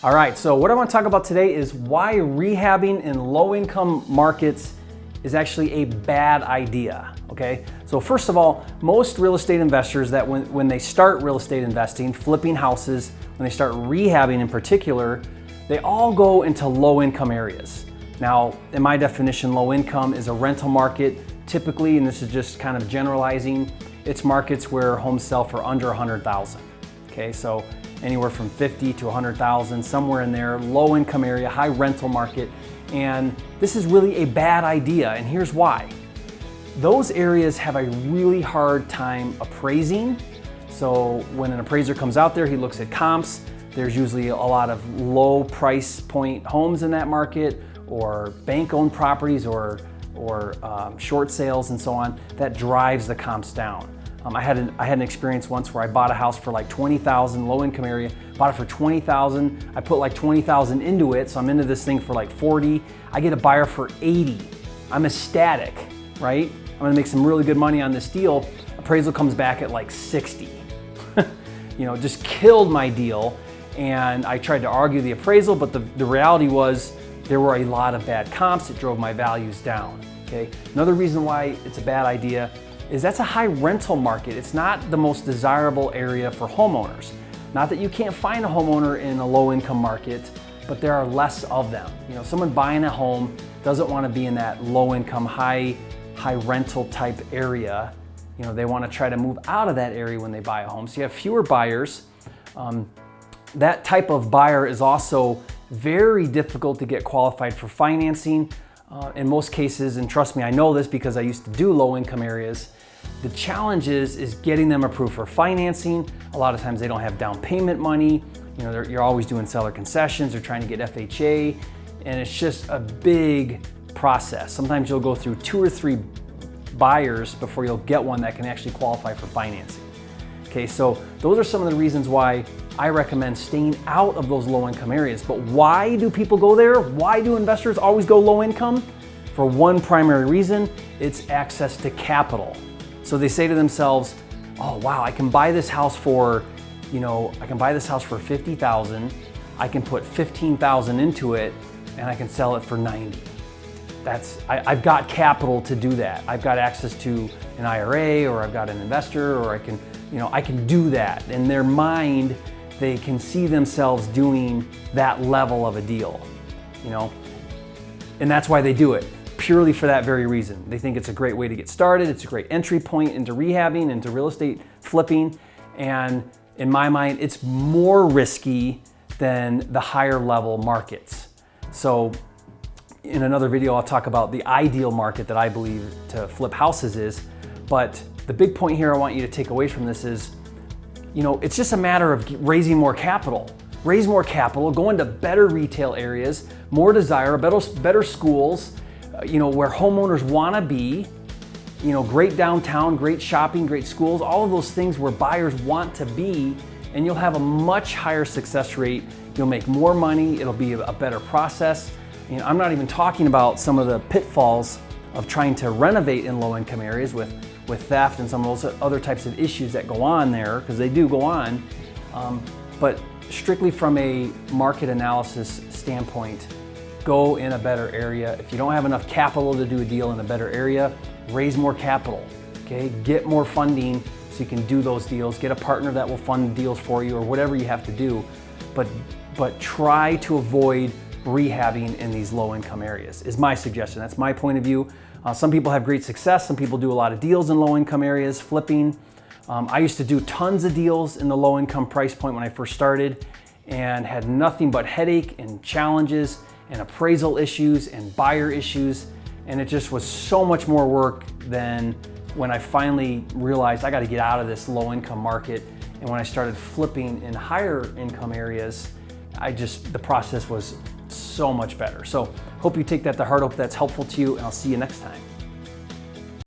All right, so what I want to talk about today is why rehabbing in low-income markets is actually a bad idea, okay? So first of all, most real estate investors that when they start real estate investing, flipping houses, when they start rehabbing in particular, they all go into low-income areas. Now, in my definition, low income is a rental market, typically, and this is just kind of generalizing, it's markets where homes sell for under 100,000, okay? So anywhere from 50 to 100,000, somewhere in there, low income area, high rental market. And this is really a bad idea, and here's why. Those areas have a really hard time appraising. So when an appraiser comes out there, he looks at comps. There's usually a lot of low price point homes in that market, or bank-owned properties, or short sales and so on. That drives the comps down. I had an experience once where I bought a house for like 20,000, low income area, bought it for 20,000. I put like 20,000 into it, so I'm into this thing for like 40. I get a buyer for 80. I'm ecstatic, right? I'm gonna make some really good money on this deal. Appraisal comes back at like 60. You know, just killed my deal. And I tried to argue the appraisal, but the reality was there were a lot of bad comps. It drove my values down, okay? Another reason why it's a bad idea is that's a high rental market. It's not the most desirable area for homeowners. Not that you can't find a homeowner in a low income market, but there are less of them. You know, someone buying a home doesn't want to be in that low income, high rental type area. You know, they want to try to move out of that area when they buy a home. So you have fewer buyers. That type of buyer is also very difficult to get qualified for financing. In most cases, and trust me, I know this because I used to do low income areas, the challenge is getting them approved for financing. A lot of times they don't have down payment money. You know, you're always doing seller concessions or trying to get FHA, and it's just a big process. Sometimes you'll go through 2 or 3 buyers before you'll get one that can actually qualify for financing. Okay, so those are some of the reasons why I recommend staying out of those low income areas. But why do people go there? Why do investors always go low income? For one primary reason, it's access to capital. So they say to themselves, oh wow, I can buy this house for, I can buy this house for 50,000, I can put 15,000 into it, and I can sell it for 90. I've got capital to do that. I've got access to an IRA, or I've got an investor, or I can do that. In their mind, they can see themselves doing that level of a deal, and that's why they do it, purely for that very reason. They think it's a great way to get started, it's a great entry point into rehabbing, into real estate flipping, and in my mind, it's more risky than the higher level markets. So in another video, I'll talk about the ideal market that I believe to flip houses is, but the big point here I want you to take away from this is, it's just a matter of raising more capital. Raise more capital, go into better retail areas, more desirable, better schools, where homeowners want to be, great downtown, great shopping, great schools, all of those things where buyers want to be, and you'll have a much higher success rate. You'll make more money, it'll be a better process. I'm not even talking about some of the pitfalls of trying to renovate in low-income areas with theft and some of those other types of issues that go on there, because they do go on. But strictly from a market analysis standpoint, go in a better area. If you don't have enough capital to do a deal in a better area, raise more capital, okay? Get more funding so you can do those deals. Get a partner that will fund deals for you, or whatever you have to do. But try to avoid rehabbing in these low-income areas is my suggestion. That's my point of view. Some people have great success. Some people do a lot of deals in low-income areas, flipping. I used to do tons of deals in the low-income price point when I first started, and had nothing but headache and challenges and appraisal issues and buyer issues. And it just was so much more work than when I finally realized I got to get out of this low-income market. And when I started flipping in higher income areas, the process was so much better. So hope you take that to heart. Hope that's helpful to you, and I'll see you next time.